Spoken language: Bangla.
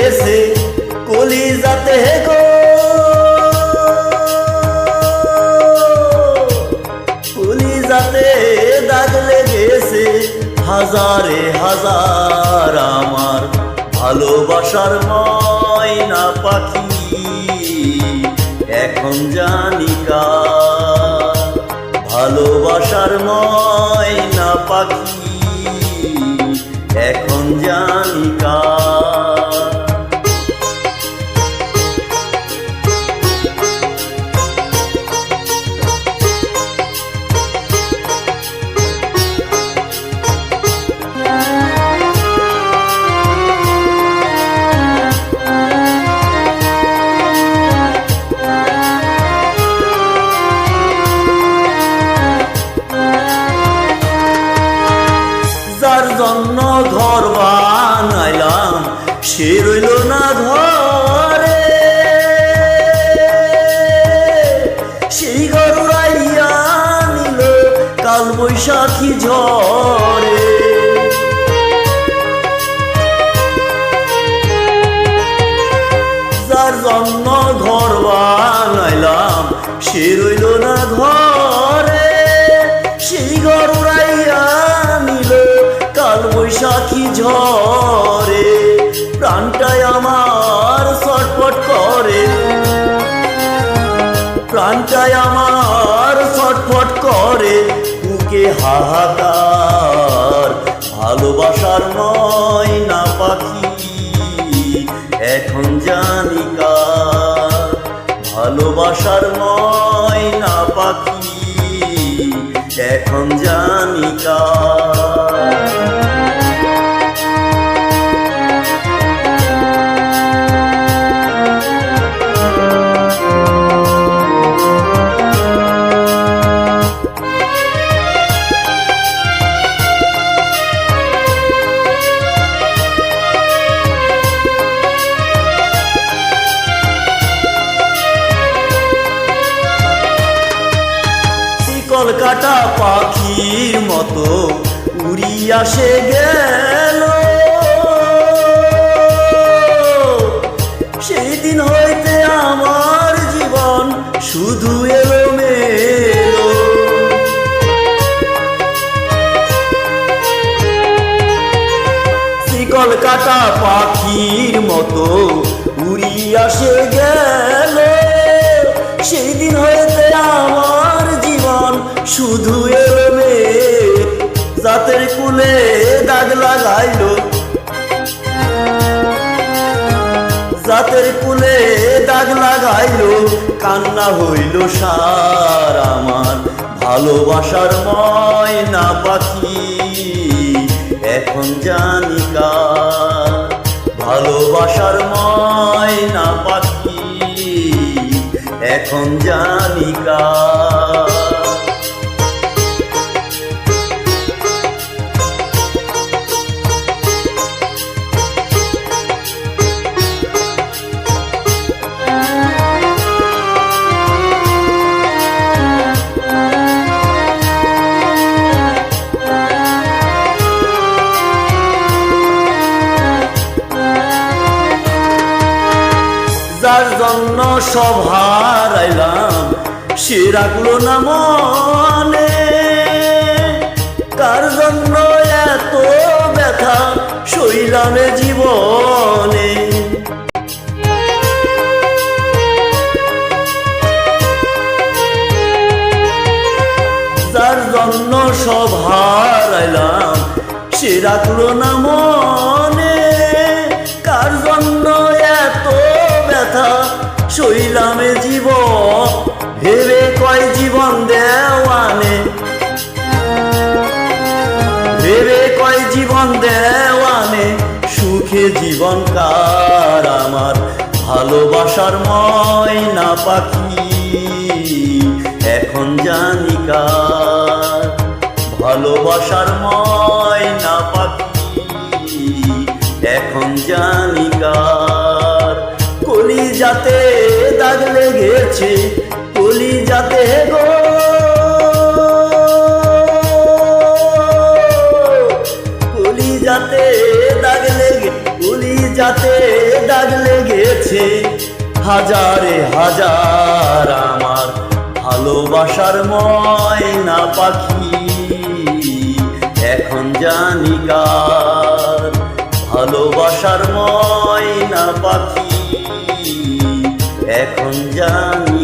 লেগেছে কলিজাতে গো, কলিজাতে দাগ লেগেছে হাজারে হাজার আমার ভালোবাসার ময়না পাখি এখন জানি কার, ভালোবাসার ময়না পাখি এখন জানি কার। যার জন্য ঘর বানাইলাম সে রইল না ঘরে, সেই ঘর উড়াইয়া নিল কাল বৈশাখী ঝড়ে। যার জন্য ঘর বানাইলাম সে রইল না ঘরে, সেই ঘর উড়াইয়া নিল কাল বৈশাখী ঝড়ে। প্রাণটাই আমার ছটফট করে, প্রাণটাই আমার ছটফট করে বুকে হাহাকার, ভালোবাসার ময়না পাখি এখন জানি কার, ভালোবাসার ময়না পাখি এখন জানি কার। কলকাতা পাখির মতো উড়িয়া সে গেল, সেই দিন হইতে আমার জীবন শুধু এলোমেলো। কলকাতা পাখির মতো উড়িয়া সে গেল, সেই দিন হইতে আমার জীবন শুধু এলোমেলো। জাতের কুলে দাগ লাগাইল, জাতের কুলে দাগ লাগাইল কান্না হইল সার আমার ভালোবাসার ময়না পাখি এখন জানি কার, ভালোবাসার ময়না পাখি এখন জানি কার। যার জন্য সব হারাইলাম সে রাখলো না মনে, কার জন্য এত ব্যথা সইলাম জীবনে। যার জন্য সব হারাইলাম সে রাখলো না মনে, কার জন্য এত ব্যথা সইলাম জীবন। ভেবে কয় জীবন দেওয়ানে, ভেবে কয় জীবন দেওয়ানে সুখে জীবন কার আমার ভালোবাসার ময়না পাখি এখন জানি কার, ভালোবাসার ময়না পাখি এখন জানি কার। কলিজাতে দাগ লেগেছে কলিজাতে গো, কলিজাতে দাগ লেগে কলিজাতে দাগ হাজারে হাজার আমার ভালোবাসার ময়না পাখি, এখন জানি কার ভালোবাসার ময়না পাখি, এখন জানি